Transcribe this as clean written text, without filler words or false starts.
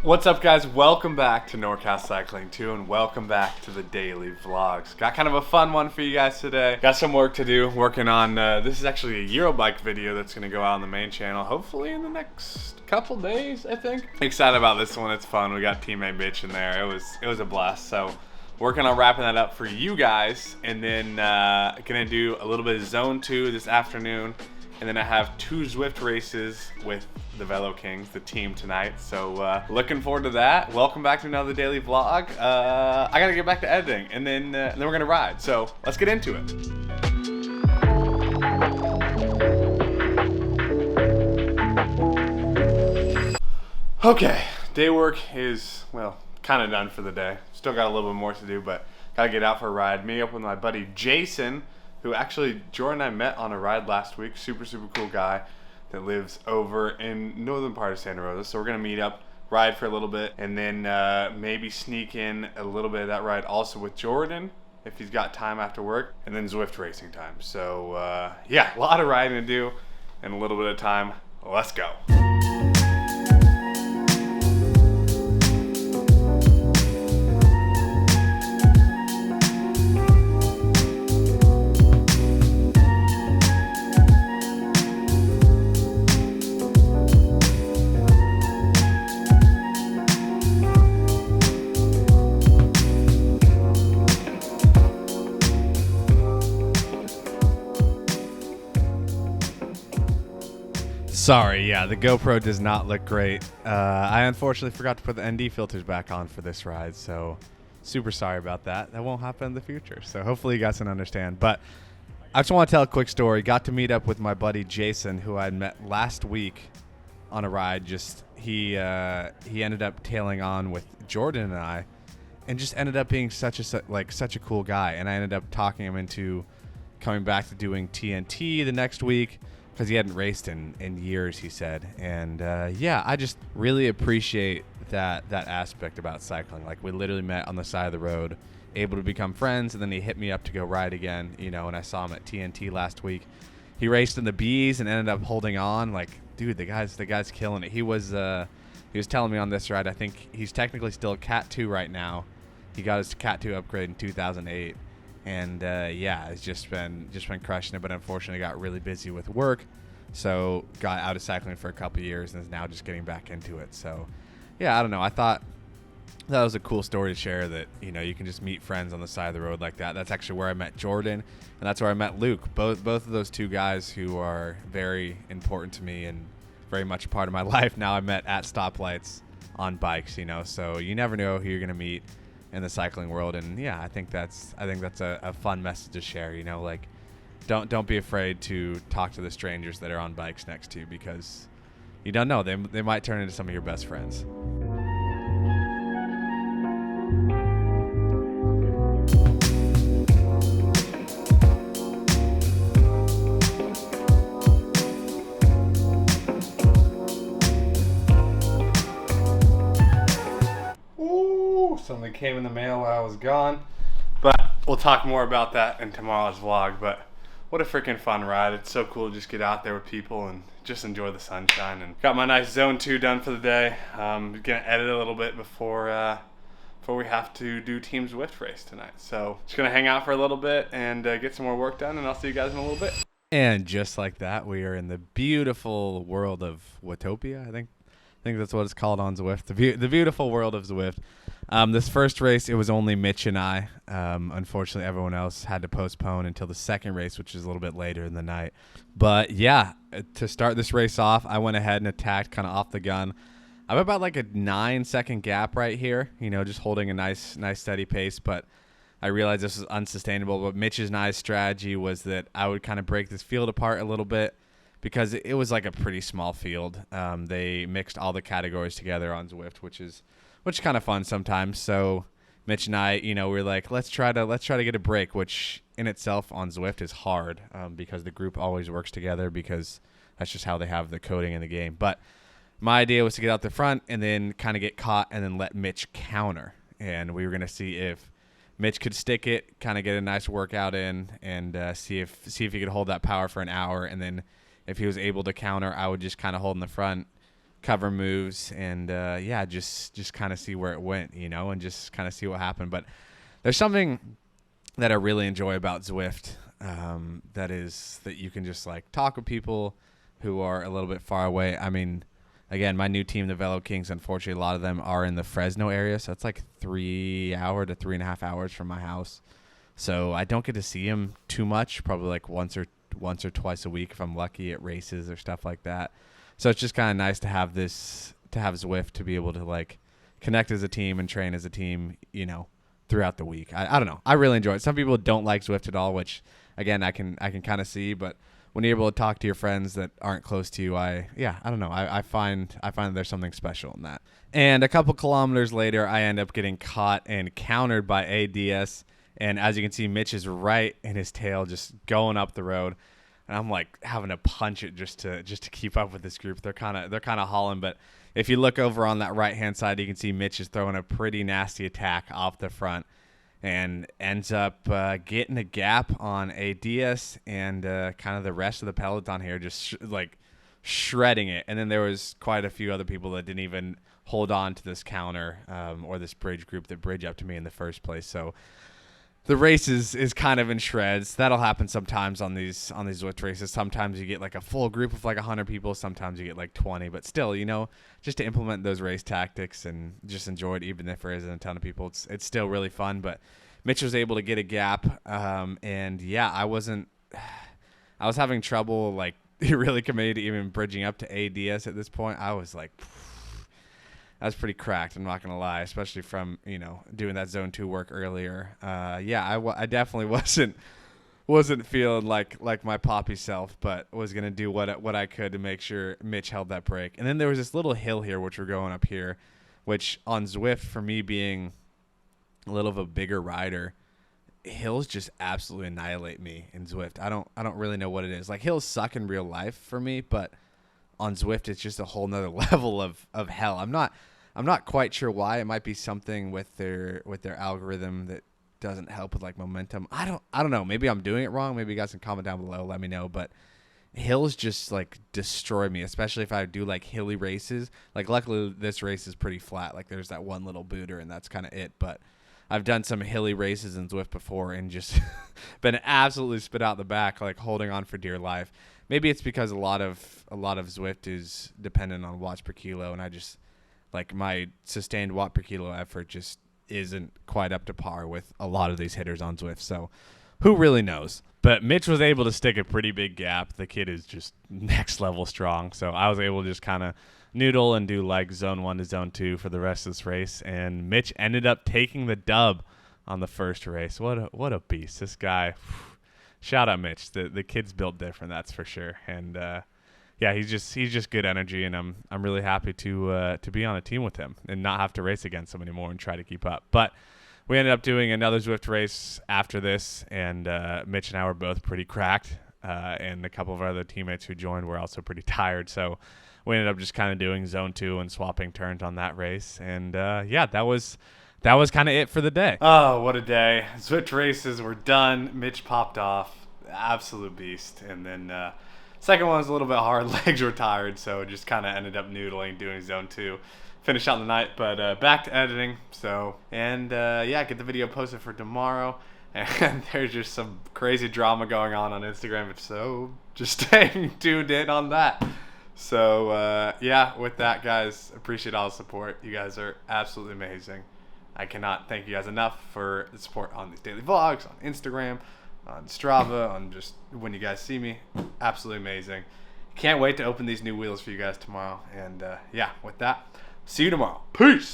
What's up, guys? Welcome back to NorCal Cycling 2 and welcome back to the daily vlogs. Got kind of a fun one for you guys today. Got some work to do, working on, this is actually a Eurobike video that's going to go out on the main channel, hopefully in the next couple days, I think. Excited about this one, it's fun. We got teammate Mitch in there, it was a blast. So working on wrapping that up for you guys, and then gonna do a little bit of Zone 2 this afternoon. And then I have 2 Zwift races with the Velo Kings, the team tonight. So looking forward to that. Welcome back to another daily vlog. I gotta get back to editing, and then we're gonna ride. So let's get into it. Okay, day work is, well, kind of done for the day. Still got a little bit more to do, but gotta get out for a ride. Meet up with my buddy Jason, who actually Jordan and I met on a ride last week. Super cool guy that lives over in northern part of Santa Rosa. So we're gonna meet up, ride for a little bit, and then maybe sneak in a little bit of that ride also with Jordan if he's got time after work, and then Zwift racing time. So yeah, a lot of riding to do and a little bit of time. Let's go. Sorry, yeah, the GoPro does not look great. I unfortunately forgot to put the ND filters back on for this ride, so super sorry about that. That won't happen in the future, so hopefully you guys can understand. But I just want to tell a quick story. Got to meet up with my buddy Jason, who I met last week on a ride. He ended up tailing on with Jordan and I, and just ended up being such a cool guy. And I ended up talking him into coming back to doing TNT the next week, because he hadn't raced in years, he said. And yeah, I just really appreciate that aspect about cycling. Like, we literally met on the side of the road, able to become friends, and then he hit me up to go ride again, and I saw him at TNT last week. He raced in the Bs and ended up holding on. Like, dude, the guy's killing it. He was telling me on this ride, I think he's technically still a Cat 2 right now. He got his Cat 2 upgrade in 2008. And yeah, it's just been crushing it, but unfortunately got really busy with work, so got out of cycling for a couple years and is now just getting back into it. So yeah, I don't know, I thought that was a cool story to share, that you can just meet friends on the side of the road like that. That's actually where I met Jordan, and that's where I met Luke. Both of those two guys who are very important to me and very much a part of my life now, I met at stoplights on bikes. So you never know who you're gonna meet in the cycling world. And yeah, I think that's a fun message to share. Like, don't be afraid to talk to the strangers that are on bikes next to you, because you don't know, they might turn into some of your best friends. Something came in the mail while I was gone, but we'll talk more about that in tomorrow's vlog. But what a freaking fun ride. It's so cool to just get out there with people and just enjoy the sunshine. And got my nice Zone 2 done for the day. Gonna edit a little bit before we have to do Team Zwift race tonight. So just gonna hang out for a little bit and get some more work done, and I'll see you guys in a little bit. And just like that, we are in the beautiful world of Watopia, I think that's what it's called on Zwift. The beautiful world of Zwift. This first race, it was only Mitch and I. Unfortunately, everyone else had to postpone until the second race, which is a little bit later in the night. But yeah, to start this race off, I went ahead and attacked kind of off the gun. I'm about like a 9-second gap right here, just holding a nice steady pace. But I realized this was unsustainable. But Mitch's and I's strategy was that I would kind of break this field apart a little bit, because it was like a pretty small field. They mixed all the categories together on Zwift, which is kind of fun sometimes. So Mitch and I, we were like, let's try to get a break, which in itself on Zwift is hard, because the group always works together, because that's just how they have the coding in the game. But my idea was to get out the front and then kind of get caught and then let Mitch counter. And we were going to see if Mitch could stick it, kind of get a nice workout in, and see if he could hold that power for an hour. And then if he was able to counter, I would just kind of hold in the front, cover moves, and yeah, just kind of see where it went, and just kind of see what happened. But there's something that I really enjoy about Zwift, that you can just like talk with people who are a little bit far away. I mean, again, my new team, the Velo Kings, unfortunately, a lot of them are in the Fresno area, so it's like 3 hour to 3.5 hours from my house. So I don't get to see them too much, probably like once or twice a week if I'm lucky at races or stuff like that. So it's just kind of nice to have Zwift to be able to like connect as a team and train as a team, throughout the week. I don't know. I really enjoy it. Some people don't like Zwift at all, which again I can kind of see, but when you're able to talk to your friends that aren't close to you, I don't know. I find there's something special in that. And a couple kilometers later, I end up getting caught and countered by ADS. And as you can see, Mitch is right in his tail, just going up the road. And I'm like having to punch it just to keep up with this group. They're kind of hauling, but if you look over on that right-hand side, you can see Mitch is throwing a pretty nasty attack off the front and ends up getting a gap on ADS and kind of the rest of the peloton here, just shredding it. And then there was quite a few other people that didn't even hold on to this counter or this bridge group that bridge up to me in the first place. So the race is kind of in shreds. That'll happen sometimes on these Zwift races. Sometimes you get like a full group of like 100 people. Sometimes you get like 20. But still, just to implement those race tactics and just enjoy it, even if there isn't a ton of people, it's still really fun. But Mitch was able to get a gap, and yeah, I was having trouble like really committed to even bridging up to ADS at this point. I was like, I was pretty cracked, I'm not going to lie, especially from, doing that zone 2 work earlier. I definitely wasn't feeling like my poppy self, but was going to do what I could to make sure Mitch held that break. And then there was this little hill here, which we're going up here, which on Zwift, for me being a little of a bigger rider, hills just absolutely annihilate me in Zwift. I don't really know what it is. Like, hills suck in real life for me, but on Zwift, it's just a whole nother level of hell. I'm not quite sure why. It might be something with their algorithm that doesn't help with like momentum. I don't know. Maybe I'm doing it wrong. Maybe you guys can comment down below, let me know. But hills just like destroy me, especially if I do like hilly races. Like, luckily this race is pretty flat. Like, there's that one little booter and that's kind of it. But I've done some hilly races in Zwift before and just been absolutely spit out the back, like holding on for dear life. Maybe it's because a lot of Zwift is dependent on watts per kilo, and I just like my sustained watt per kilo effort just isn't quite up to par with a lot of these hitters on Zwift. So who really knows? But Mitch was able to stick a pretty big gap. The kid is just next level strong. So I was able to just kind of noodle and do like zone 1 to zone 2 for the rest of this race. And Mitch ended up taking the dub on the first race. What a beast. This guy, shout out Mitch. The kid's built different, that's for sure. And yeah, he's just good energy, and I'm really happy to be on a team with him and not have to race against him anymore and try to keep up. But we ended up doing another Zwift race after this, and Mitch and I were both pretty cracked, and a couple of our other teammates who joined were also pretty tired. So we ended up just kind of doing zone 2 and swapping turns on that race. And yeah, that was kind of it for the day. Oh, what a day. Zwift races were done. Mitch popped off. Absolute beast. And then second one was a little bit hard. Legs were tired, so just kind of ended up noodling, doing zone 2. Finish out the night, but back to editing. So, and yeah, get the video posted for tomorrow. And there's just some crazy drama going on Instagram. So just staying tuned in on that. So, yeah, with that, guys, appreciate all the support. You guys are absolutely amazing. I cannot thank you guys enough for the support on these daily vlogs, on Instagram, on Strava, on just when you guys see me. Absolutely amazing. Can't wait to open these new wheels for you guys tomorrow. And, yeah, with that, see you tomorrow. Peace!